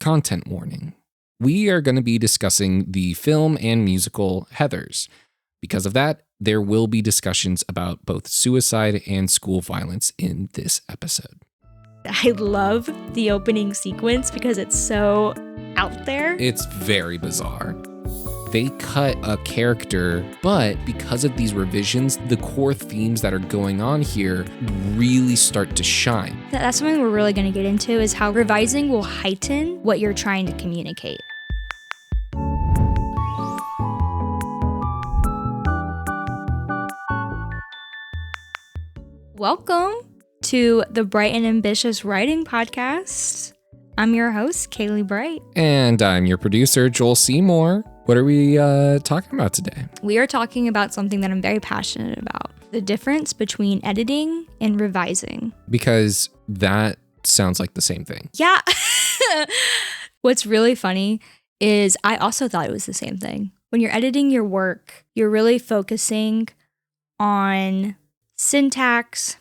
content warning. We are going to be discussing the film and musical Heathers. Because of that, there will be discussions about both suicide and school violence in this episode. I love the opening sequence because it's so out there. It's very bizarre. They cut a character, but because of these revisions, the core themes that are going on here really start to shine. That's something we're really going to get into, is how revising will heighten what you're trying to communicate. Welcome to the Bright and Ambitious Writing Podcast. I'm your host, Kailey Bright. And I'm your producer, Joel Seymour. What are we talking about today? We are talking about something that I'm very passionate about. The difference between editing and revising. Because that sounds like the same thing. Yeah. What's really funny is I also thought it was the same thing. When you're editing your work, you're really focusing on syntax,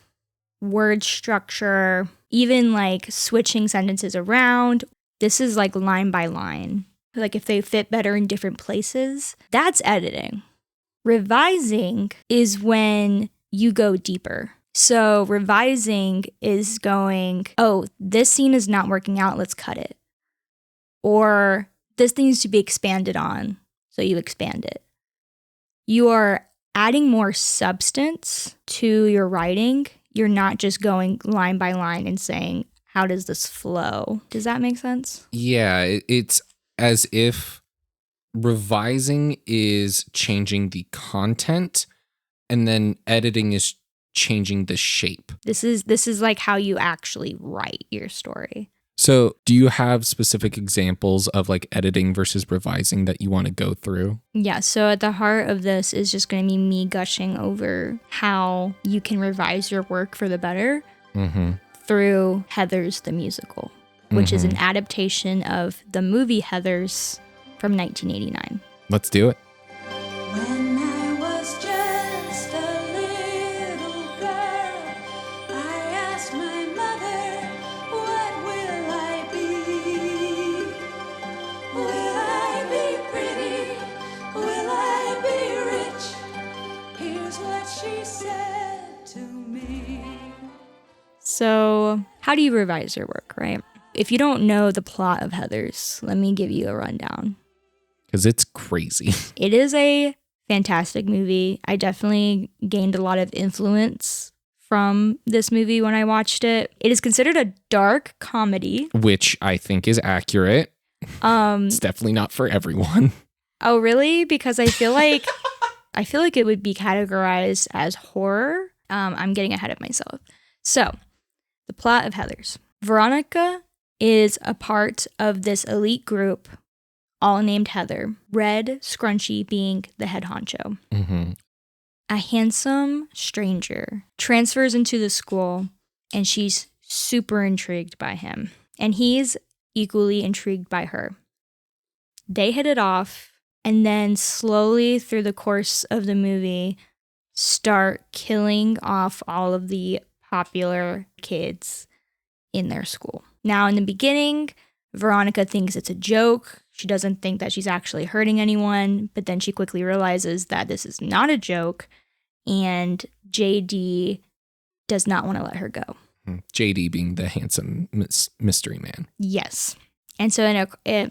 word structure, even like switching sentences around. This is like line by line. Like if they fit better in different places, that's editing. Revising is when you go deeper. So revising is going, oh, this scene is not working out, let's cut it. Or this needs to be expanded on, so you expand it. You are adding more substance to your writing. You're not just going line by line and saying, how does this flow? Does that make sense? Yeah, it's as if revising is changing the content and then editing is changing the shape. This is like how you actually write your story. So do you have specific examples of like editing versus revising that you want to go through? Yeah, so at the heart of this is just going to be me gushing over how you can revise your work for the better through Heathers the musical, which is an adaptation of the movie Heathers from 1989. Let's do it. When I was just a little girl, I asked my mother, what will I be? Will I be pretty? Will I be rich? Here's what she said to me. So how do you revise your work, right? If you don't know the plot of Heathers, let me give you a rundown. Because it's crazy. It is a fantastic movie. I definitely gained a lot of influence from this movie when I watched it. It is considered a dark comedy. Which I think is accurate. It's definitely not for everyone. Oh, really? Because I feel like it would be categorized as horror. I'm getting ahead of myself. So, the plot of Heathers. Veronica is a part of this elite group, all named Heather, Red Scrunchy being the head honcho. A handsome stranger transfers into the school, and she's super intrigued by him. And he's equally intrigued by her. They hit it off, and then slowly through the course of the movie, start killing off all of the popular kids in their school. Now, in the beginning, Veronica thinks it's a joke. She doesn't think that she's actually hurting anyone, but then she quickly realizes that this is not a joke, and JD does not want to let her go. JD being the handsome mystery man. Yes. And so,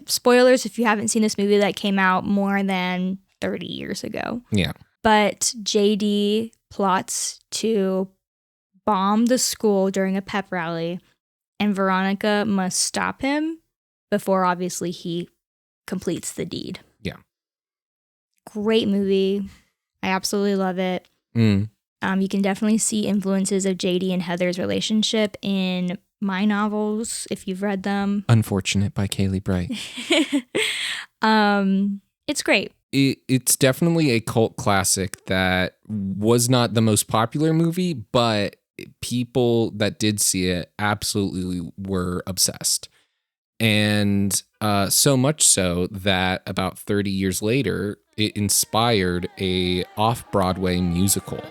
spoilers if you haven't seen this movie that came out more than 30 years ago. Yeah. But JD plots to bomb the school during a pep rally, and Veronica must stop him before obviously he completes the deed. Yeah. Great movie. I absolutely love it. You can definitely see influences of JD and Heather's relationship in my novels, if you've read them. Unfortunate by Kailey Bright. It's great. It's definitely a cult classic that was not the most popular movie, but people that did see it absolutely were obsessed. And so much so that about 30 years later, it inspired a off-Broadway musical.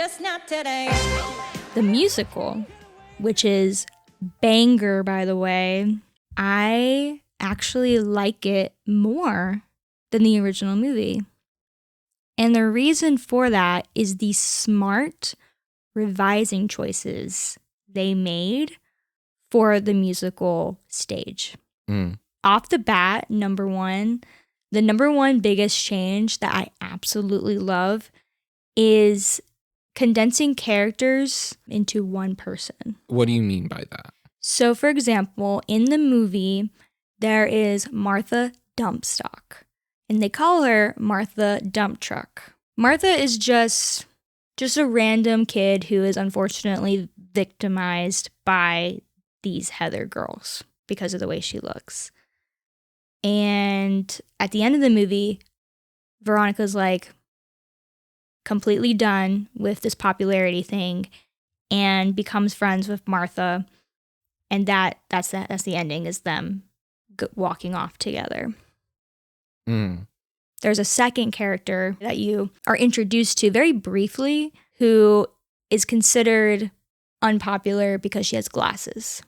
just not today. The musical, which is banger, by the way, I actually like it more than the original movie. And the reason for that is the smart revising choices they made for the musical stage. Off the bat, the number one biggest change that I absolutely love is condensing characters into one person. What do you mean by that? So, for example, in the movie, there is Martha Dumpstock, and they call her Martha Dump Truck. Martha is just a random kid who is unfortunately victimized by these Heather girls because of the way she looks. And at the end of the movie, Veronica's like completely done with this popularity thing and becomes friends with Martha. And that's the ending, is them walking off together. There's a second character that you are introduced to very briefly who is considered unpopular because she has glasses.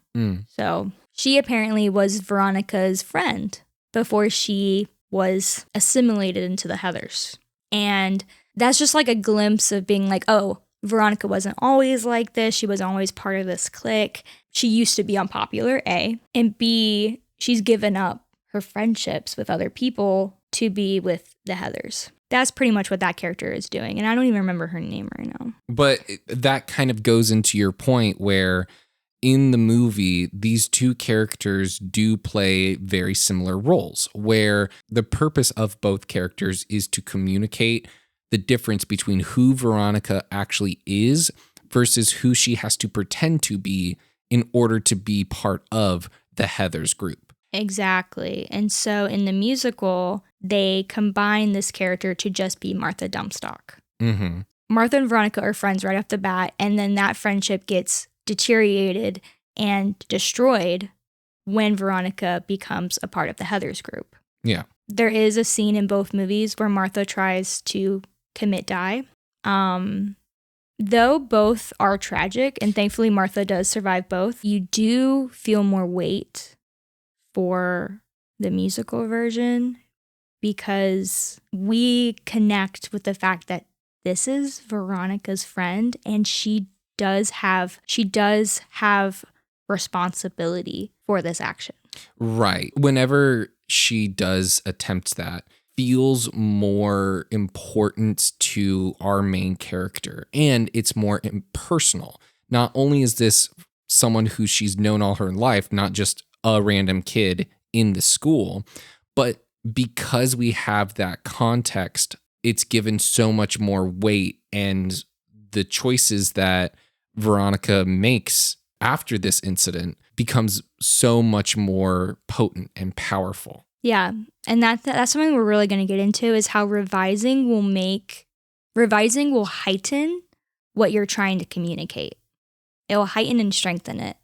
So she apparently was Veronica's friend before she was assimilated into the Heathers. And that's just like a glimpse of being like, oh, Veronica wasn't always like this. She wasn't always part of this clique. She used to be unpopular, A. And B, she's given up her friendships with other people to be with the Heathers. That's pretty much what that character is doing. And I don't even remember her name right now. But that kind of goes into your point where in the movie, these two characters do play very similar roles, where the purpose of both characters is to communicate the difference between who Veronica actually is versus who she has to pretend to be in order to be part of the Heathers group. Exactly. And so in the musical, they combine this character to just be Martha Dumpstock. Martha and Veronica are friends right off the bat, and then that friendship gets deteriorated and destroyed when Veronica becomes a part of the Heathers group. Yeah. There is a scene in both movies where Martha tries to commit die. Though both are tragic, and thankfully Martha does survive both, you do feel more weight for the musical version because we connect with the fact that this is Veronica's friend, and she does have responsibility for this action. Right. Whenever she does attempt that, feels more important to our main character, and it's more impersonal. Not only is this someone who she's known all her life, not just a random kid in the school, but because we have that context, it's given so much more weight, and the choices that Veronica makes after this incident becomes so much more potent and powerful. Yeah, and that's something we're really going to get into, is how revising will heighten what you're trying to communicate. It will heighten and strengthen it.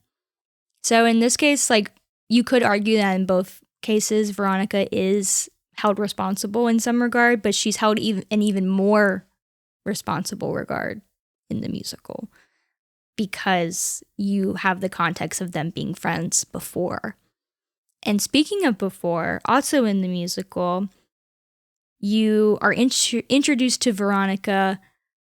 So in this case, like, you could argue that in both cases, Veronica is held responsible in some regard, but she's held in even more responsible regard in the musical because you have the context of them being friends before. And speaking of before, also in the musical, you are introduced to Veronica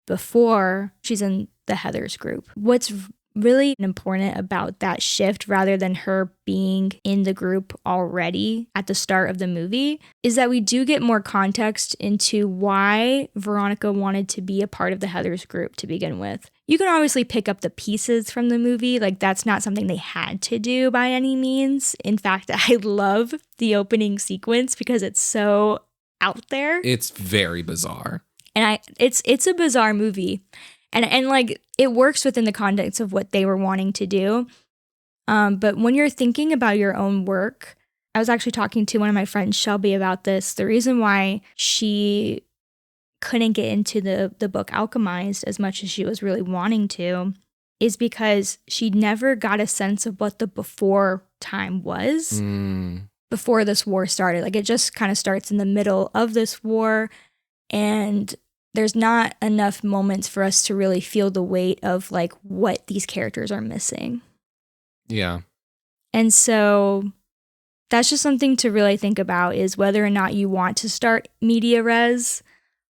before she's in the Heathers group. What's really important about that shift, rather than her being in the group already at the start of the movie, is that we do get more context into why Veronica wanted to be a part of the Heathers group to begin with. You can obviously pick up the pieces from the movie, like that's not something they had to do by any means. In fact, I love the opening sequence because it's so out there. It's very bizarre. And it's a bizarre movie. And like, it works within the context of what they were wanting to do. But when you're thinking about your own work, I was actually talking to one of my friends, Shelby, about this. The reason why she couldn't get into the book Alchemized as much as she was really wanting to is because she never got a sense of what the before time was before this war started. Like, it just kind of starts in the middle of this war, and there's not enough moments for us to really feel the weight of like what these characters are missing. Yeah. And so that's just something to really think about, is whether or not you want to start media res,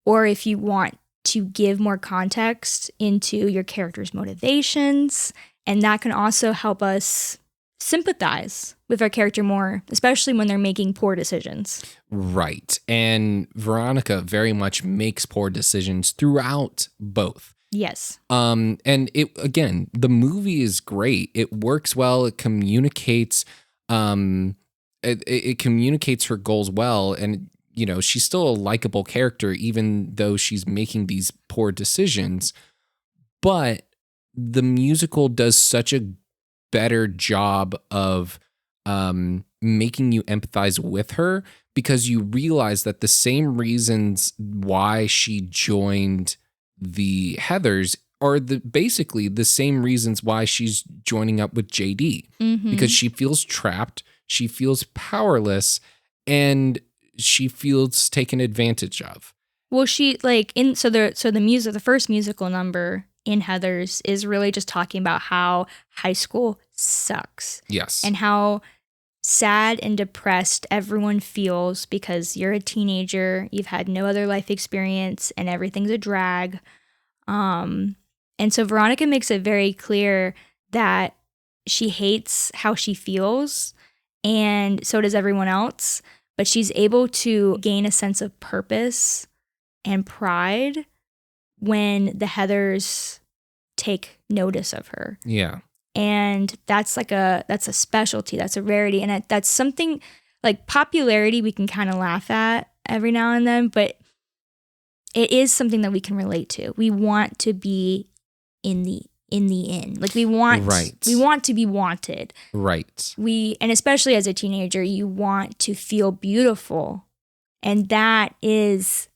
or if you want to give more context into your character's motivations. And that can also help us sympathize with our character more, especially when they're making poor decisions. Right. And Veronica very much makes poor decisions throughout both. Yes. And it, again, the movie is great. It works well. It communicates, it communicates her goals well. And, you know, she's still a likable character, even though she's making these poor decisions. But the musical does such a better job of making you empathize with her, because you realize that the same reasons why she joined the Heathers are basically the same reasons why she's joining up with JD, because she feels trapped, she feels powerless, and she feels taken advantage of. Well, she like the first musical number in Heathers is really just talking about how high school sucks. Yes. And how sad and depressed everyone feels because you're a teenager, you've had no other life experience, and everything's a drag. And so Veronica makes it very clear that she hates how she feels, and so does everyone else, but she's able to gain a sense of purpose and pride when the Heathers take notice of her. Yeah. And that's a specialty, that's a rarity. And that's something like popularity we can kind of laugh at every now and then, but it is something that we can relate to. We want to be in the inn. Like we want to be wanted. Right. And especially as a teenager, you want to feel beautiful. And that is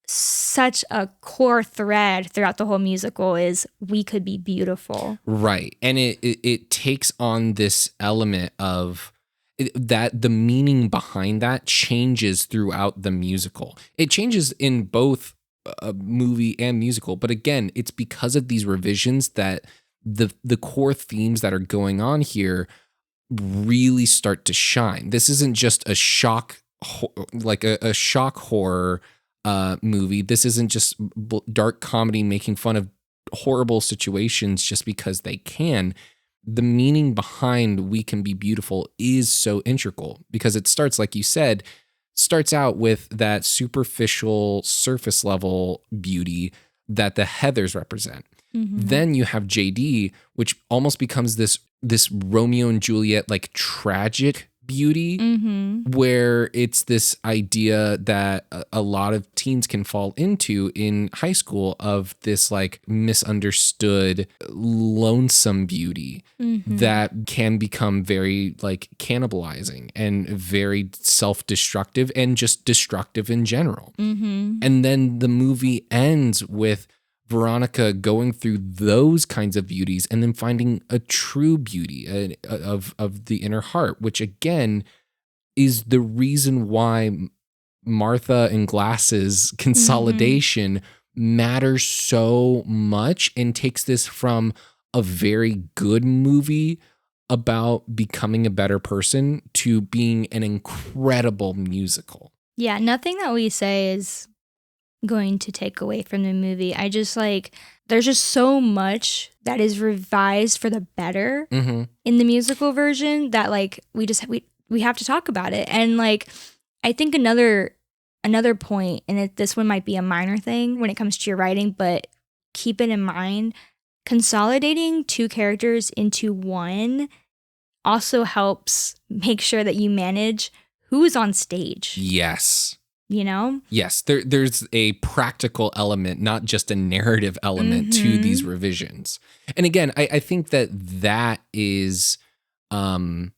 such a core thread throughout the whole musical, is we could be beautiful. Right. And it takes on this element of that the meaning behind that changes throughout the musical. It changes in both a movie and musical, but again, it's because of these revisions that the core themes that are going on here really start to shine. This isn't just a shock, like a shock horror movie. This isn't just dark comedy making fun of horrible situations just because they can. The meaning behind We Can Be Beautiful is so integral, because it starts, like you said, starts out with that superficial surface level beauty that the Heathers represent. Then you have JD, which almost becomes this Romeo and Juliet like tragic beauty, where it's this idea that a lot of teens can fall into in high school, of this like misunderstood lonesome beauty that can become very like cannibalizing and very self-destructive and just destructive in general. And then the movie ends with Veronica going through those kinds of beauties and then finding a true beauty of the inner heart, which again is the reason why Martha and Glass's consolidation matters so much, and takes this from a very good movie about becoming a better person to being an incredible musical. Yeah, nothing that we say is going to take away from the movie. I just like, there's just so much that is revised for the better in the musical version that like we have to talk about it. And like, I think another point, and this one might be a minor thing when it comes to your writing, but keep it in mind, consolidating two characters into one also helps make sure that you manage who's on stage. Yes. You know? Yes, there's a practical element, not just a narrative element to these revisions. And again, I think that is, I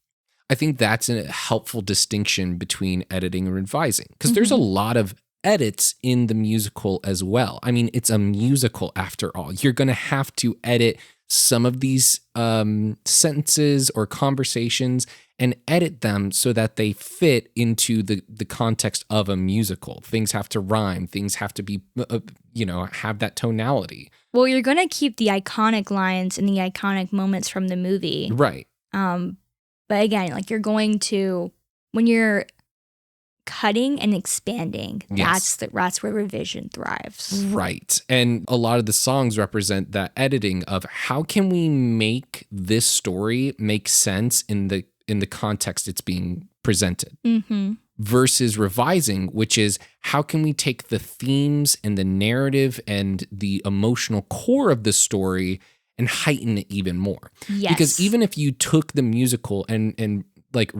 think that's a helpful distinction between editing and revising, because there's a lot of edits in the musical as well. I mean, it's a musical after all. You're going to have to edit some of these sentences or conversations, and edit them so that they fit into the context of a musical. Things have to rhyme. Things have to be, have that tonality. Well, you're going to keep the iconic lines and the iconic moments from the movie. Right. But again, like you're going to, when you're cutting and expanding, Yes. that's where revision thrives. Right. And a lot of the songs represent that editing of how can we make this story make sense in the context it's being presented. Mm-hmm. Versus revising, which is how can we take the themes and the narrative and the emotional core of the story and heighten it even more. Yes. Because even if you took the musical and like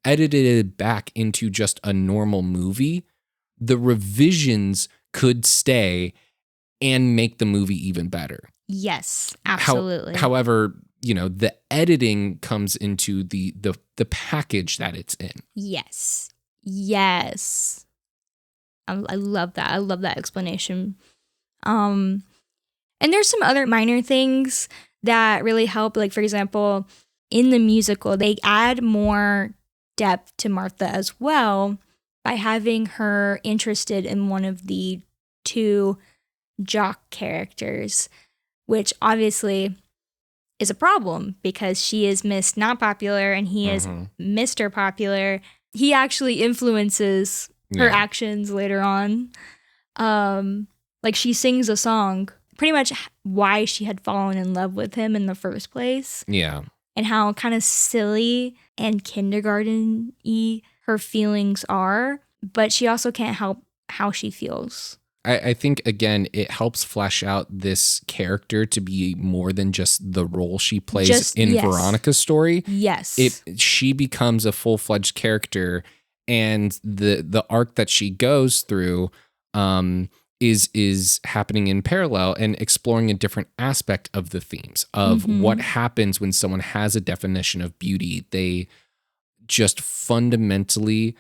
edited it back into just a normal movie, the revisions could stay and make the movie even better. Yes, absolutely. However, the editing comes into the package that it's in. Yes. I love that. I love that explanation. And there's some other minor things that really help. Like, for example, in the musical, they add more depth to Martha as well by having her interested in one of the two jock characters, which obviously is a problem because she is Miss Not Popular and he is Mr. Popular. He actually influences her actions later on. Like she sings a song, pretty much why she had fallen in love with him in the first place. Yeah. And how kind of silly and kindergarten-y her feelings are, but she also can't help how she feels. I think, again, it helps flesh out this character to be more than just the role she plays in Veronica's story. Yes. She becomes a full-fledged character, and the arc that she goes through is happening in parallel and exploring a different aspect of the themes of what happens when someone has a definition of beauty. They just fundamentally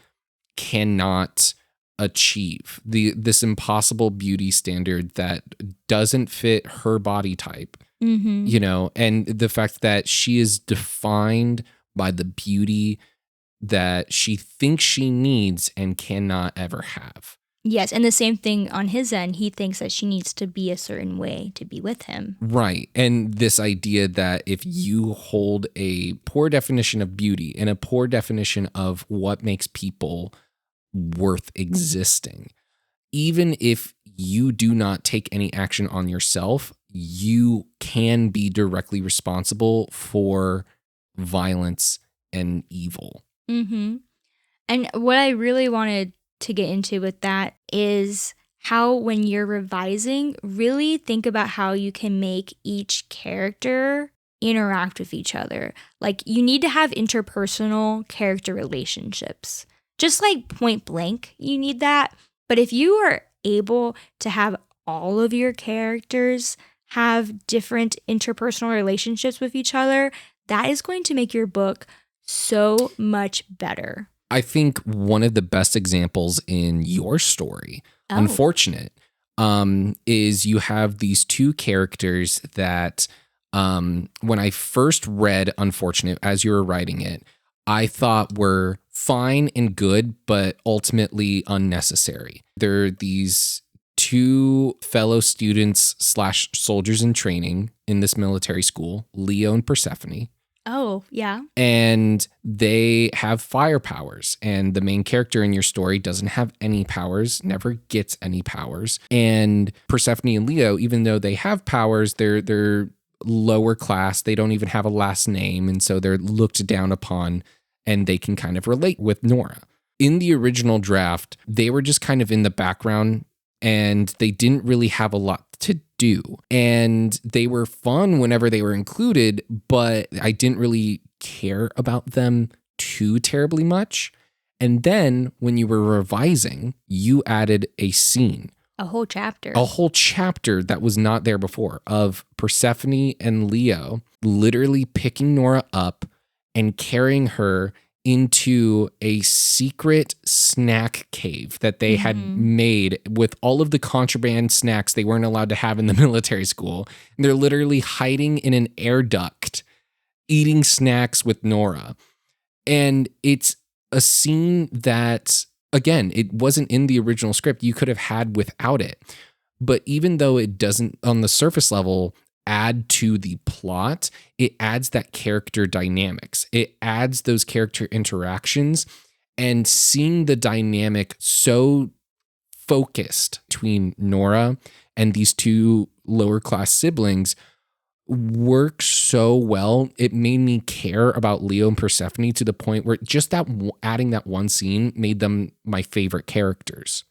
cannot achieve this impossible beauty standard that doesn't fit her body type, and the fact that she is defined by the beauty that she thinks she needs and cannot ever have. Yes, and the same thing on his end. He thinks that she needs to be a certain way to be with him. Right. And this idea that if you hold a poor definition of beauty and a poor definition of what makes people worth existing, even if you do not take any action on yourself, you can be directly responsible for violence and evil. Mm-hmm. And what I really wanted to get into with that is how, when you're revising, really think about how you can make each character interact with each other. Like, you need to have interpersonal character relationships. Just like point blank, you need that. But if you are able to have all of your characters have different interpersonal relationships with each other, that is going to make your book so much better. I think one of the best examples in your story, Unfortunate, is you have these two characters that when I first read Unfortunate as you were writing it, I thought were fine and good, but ultimately unnecessary. There are these two fellow students / soldiers in training in this military school, Leo and Persephone. Oh, yeah. And they have fire powers. And the main character in your story doesn't have any powers, never gets any powers. And Persephone and Leo, even though they have powers, they're lower class. They don't even have a last name. And so they're looked down upon, and they can kind of relate with Nora. In the original draft, they were just kind of in the background, and they didn't really have a lot to do. And they were fun whenever they were included, but I didn't really care about them too terribly much. And then when you were revising, you added a scene. A whole chapter. A whole chapter that was not there before, of Persephone and Leo literally picking Nora up and carrying her into a secret snack cave that they had made with all of the contraband snacks they weren't allowed to have in the military school. And they're literally hiding in an air duct eating snacks with Nora. And it's a scene that, again, it wasn't in the original script. You could have had without it. But even though it doesn't, on the surface level, add to the plot, it adds that character dynamics. It adds those character interactions, and seeing the dynamic so focused between Nora and these two lower class siblings works so well. It made me care about Leo and Persephone to the point where just that adding that one scene made them my favorite characters.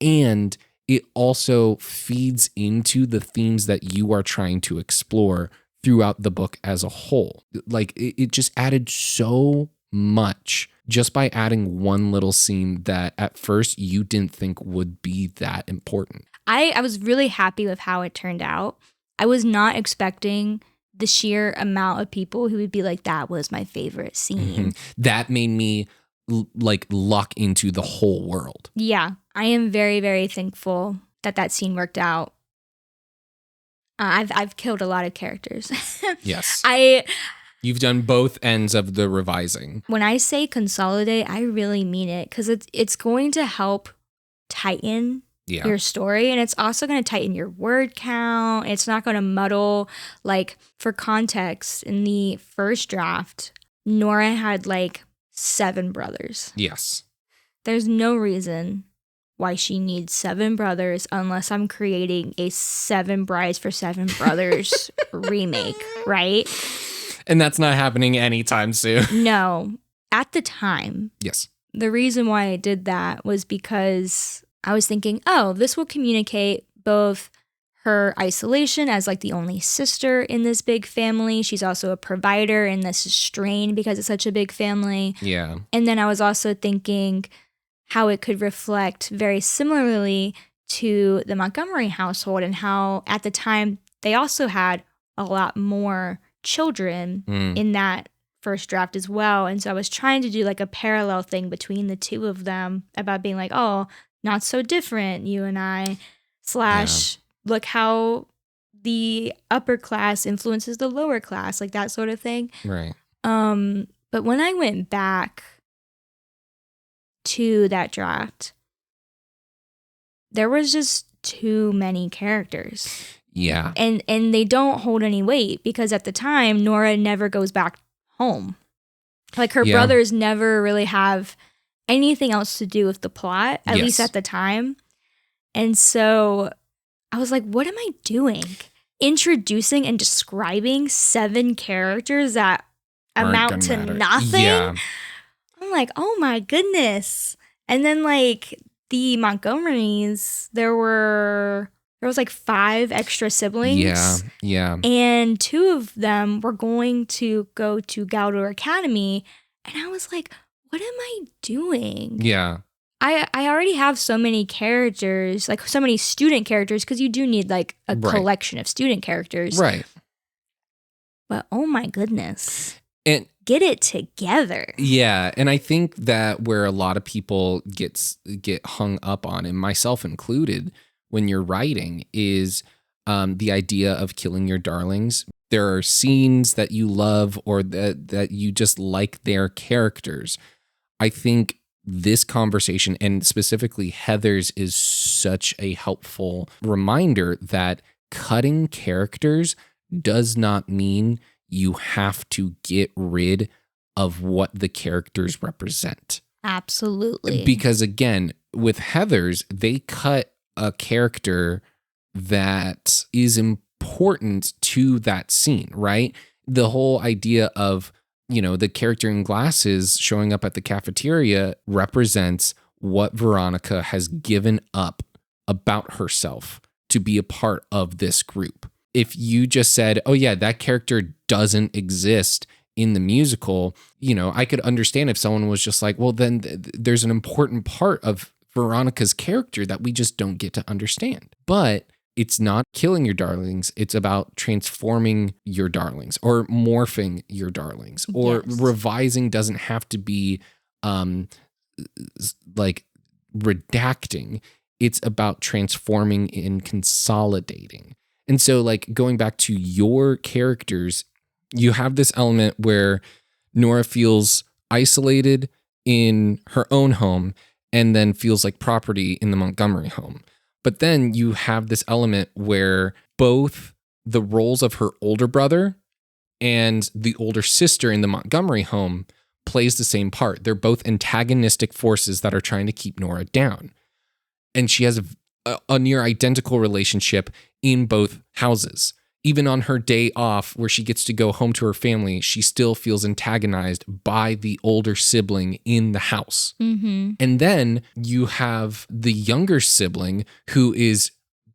And it also feeds into the themes that you are trying to explore throughout the book as a whole. Like it just added so much just by adding one little scene that at first you didn't think would be that important. I was really happy with how it turned out. I was not expecting the sheer amount of people who would be like, that was my favorite scene. That made me like lock into the whole world. Yeah, I am very, very thankful that that scene worked out. I've killed a lot of characters. Yes. You've done both ends of the revising. When I say consolidate, I really mean it, because it's going to help tighten your story, and it's also going to tighten your word count. It's not going to muddle. Like, for context, in the first draft, Nora had like 7 brothers. Yes. There's no reason why she needs 7 brothers unless I'm creating a 7 Brides for 7 Brothers remake, right? And that's not happening anytime soon. No. At the time, yes, the reason why I did that was because I was thinking, oh, this will communicate both her isolation as like the only sister in this big family. She's also a provider in this strain because it's such a big family. Yeah. And then I was also thinking how it could reflect very similarly to the Montgomery household, and how at the time they also had a lot more children in that first draft as well. And so I was trying to do like a parallel thing between the two of them about being like, oh, not so different, you and I, / look how the upper class influences the lower class, like that sort of thing. Right. But when I went back to that draft, there was just too many characters. Yeah. And they don't hold any weight, because at the time, Nora never goes back home. Like, her brothers never really have anything else to do with the plot, at least at the time. And so I was like, what am I doing? Introducing and describing 7 characters that amount to nothing? Yeah. I'm like, oh my goodness. And then like the Montgomerys, there was like 5 extra siblings. Yeah, yeah. And 2 of them were going to go to Galdor Academy. And I was like, what am I doing? Yeah. I already have so many characters, like so many student characters, because you do need like a collection of student characters. Right. But oh my goodness. And get it together. Yeah, and I think that where a lot of people get hung up on, and myself included, when you're writing, is the idea of killing your darlings. There are scenes that you love or that you just like their characters. I think this conversation, and specifically Heather's, is such a helpful reminder that cutting characters does not mean you have to get rid of what the characters represent. Absolutely. Because again, with Heather's, they cut a character that is important to that scene, right? The whole idea of, the character in glasses showing up at the cafeteria represents what Veronica has given up about herself to be a part of this group. If you just said, oh yeah, that character doesn't exist in the musical, I could understand if someone was just like, well, then there's an important part of Veronica's character that we just don't get to understand. But it's not killing your darlings. It's about transforming your darlings or morphing your darlings, or revising doesn't have to be like redacting. It's about transforming and consolidating. And so like going back to your characters You have this element where Nora feels isolated in her own home and then feels like property in the Montgomery home. But then you have this element where both the roles of her older brother and the older sister in the Montgomery home plays the same part. They're both antagonistic forces that are trying to keep Nora down. And she has a near identical relationship in both houses. Even on her day off, where she gets to go home to her family, she still feels antagonized by the older sibling in the house. Mm-hmm. And then you have the younger sibling who is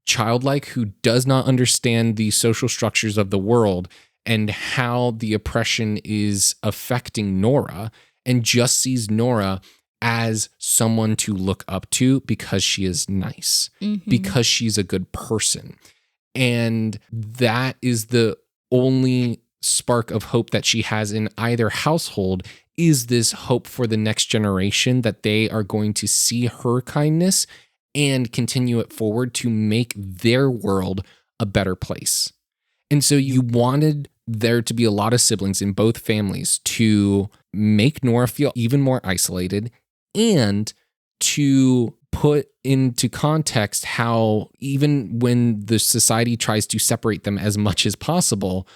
childlike, who does not understand the social structures of the world and how the oppression is affecting Nora, and just sees Nora as someone to look up to because she is nice, because she's a good person. And that is the only spark of hope that she has in either household, is this hope for the next generation that they are going to see her kindness and continue it forward to make their world a better place. And so you wanted there to be a lot of siblings in both families to make Nora feel even more isolated, and to put into context how even when the society tries to separate them as much as possible,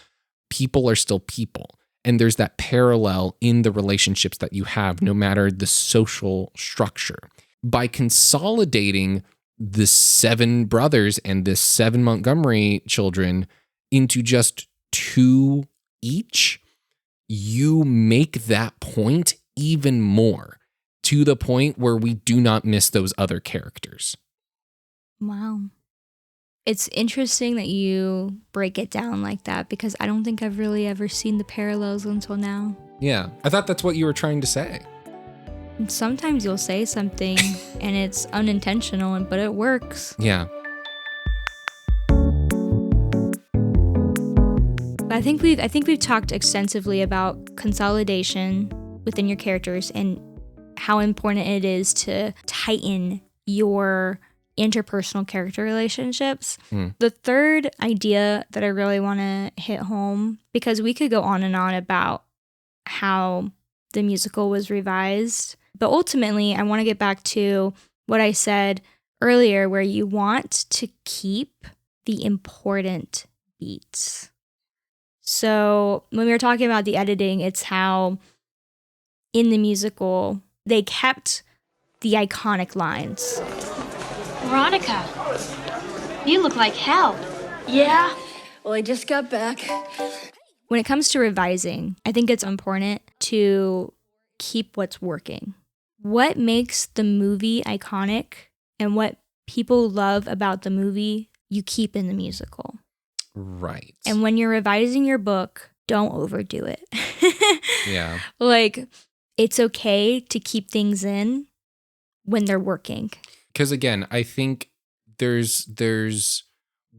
people are still people. And there's that parallel in the relationships that you have, no matter the social structure. By consolidating the 7 brothers and the 7 Montgomery children into just 2 each, you make that point even more, to the point where we do not miss those other characters. Wow. It's interesting that you break it down like that, because I don't think I've really ever seen the parallels until now. Yeah, I thought that's what you were trying to say. And sometimes you'll say something and it's unintentional, but it works. Yeah. I think we've talked extensively about consolidation within your characters and how important it is to tighten your interpersonal character relationships. The third idea that I really want to hit home, because we could go on and on about how the musical was revised, but ultimately I want to get back to what I said earlier, where you want to keep the important beats. So when we were talking about the editing, it's how in the musical they kept the iconic lines. Veronica, you look like hell. Yeah? Well, I just got back. When it comes to revising, I think it's important to keep what's working. What makes the movie iconic and what people love about the movie, you keep in the musical. Right. And when you're revising your book, don't overdo it. Yeah. Like, it's okay to keep things in when they're working. Because again, I think there's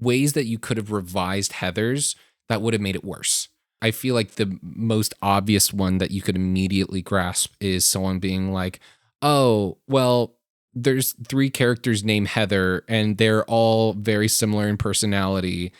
ways that you could have revised Heathers that would have made it worse. I feel like the most obvious one that you could immediately grasp is someone being like, oh, well, there's 3 characters named Heather and they're all very similar in personality.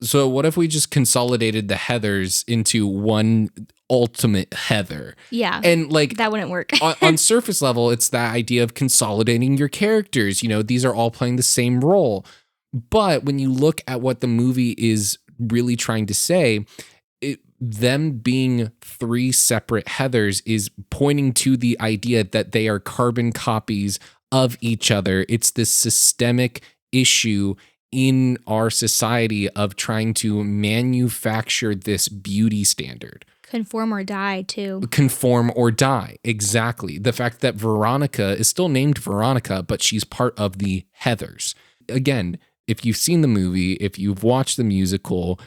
So what if we just consolidated the Heathers into one ultimate Heather? Yeah. And like that wouldn't work. on surface level, it's that idea of consolidating your characters. You know, these are all playing the same role. But when you look at what the movie is really trying to say, them being 3 separate Heathers is pointing to the idea that they are carbon copies of each other. It's this systemic issue in our society of trying to manufacture this beauty standard. Conform or die, too. Conform or die. Exactly. The fact that Veronica is still named Veronica, but she's part of the Heathers. Again, if you've seen the movie, if you've watched the musical,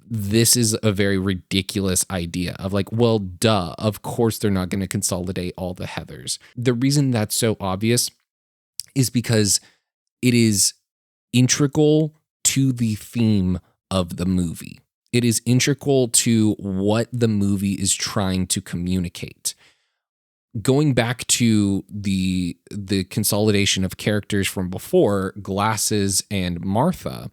this is a very ridiculous idea of like, well, duh, of course they're not going to consolidate all the Heathers. The reason that's so obvious is because it is integral to the theme of the movie. It is integral to what the movie is trying to communicate. Going back to the consolidation of characters from before, Glasses and Martha,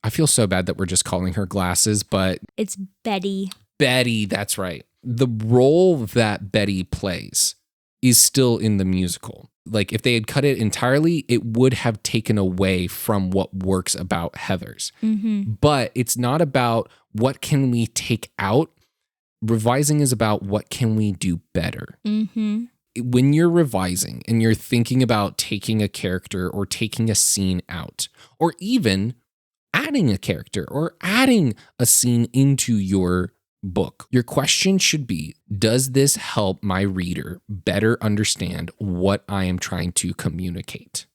I feel so bad that we're just calling her Glasses, but It's Betty. Betty, that's right. The role that Betty plays is still in the musical. Like if they had cut it entirely, it would have taken away from what works about Heathers. Mm-hmm. But it's not about what can we take out. Revising is about what can we do better. Mm-hmm. When you're revising and you're thinking about taking a character or taking a scene out, or even adding a character or adding a scene into your book, your question should be, does this help my reader better understand what I am trying to communicate?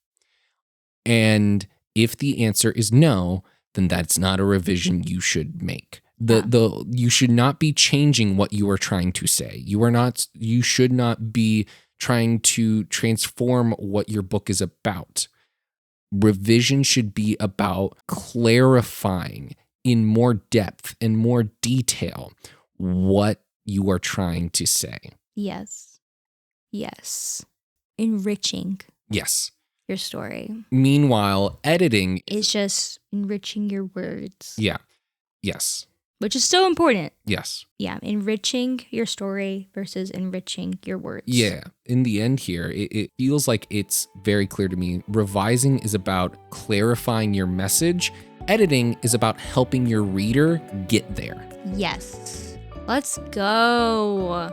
And if the answer is no, then that's not a revision you should make. You should not be changing what you are trying to say. You should not be trying to transform what your book is about. Revision should be about clarifying in more depth and more detail what you are trying to say. Yes. Enriching Yes. your story. Meanwhile, editing is just enriching your words. Yeah. Yes. Which is still important. Yes. Yeah. Enriching your story versus enriching your words. Yeah. In the end here, it feels like it's very clear to me. Revising is about clarifying your message. Editing is about helping your reader get there. Yes. Let's go.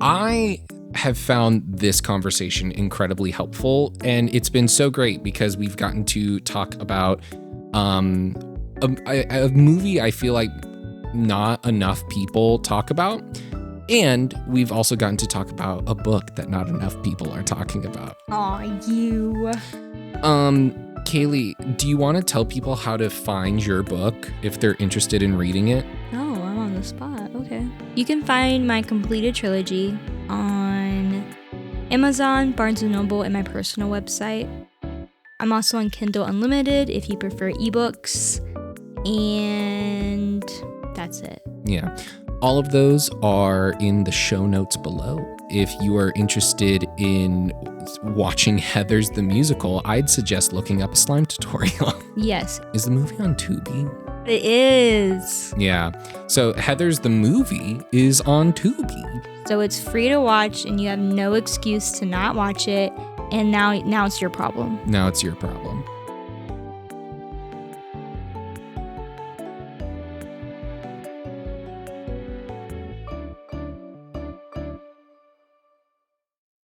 I have found this conversation incredibly helpful, and it's been so great because we've gotten to talk about a movie I feel like not enough people talk about, and we've also gotten to talk about a book that not enough people are talking about. Aw, you. Kailey, do you want to tell people how to find your book if they're interested in reading it? Oh, I'm on the spot. Okay. You can find my completed trilogy on Amazon, Barnes & Noble, and my personal website. I'm also on Kindle Unlimited if you prefer ebooks. And that's it. Yeah. All of those are in the show notes below. If you are interested in watching Heathers the musical, I'd suggest looking up a slime tutorial. Yes. Is the movie on Tubi? It is. Yeah. So Heathers the movie is on Tubi. So it's free to watch and you have no excuse to not watch it. And now it's your problem. Now it's your problem.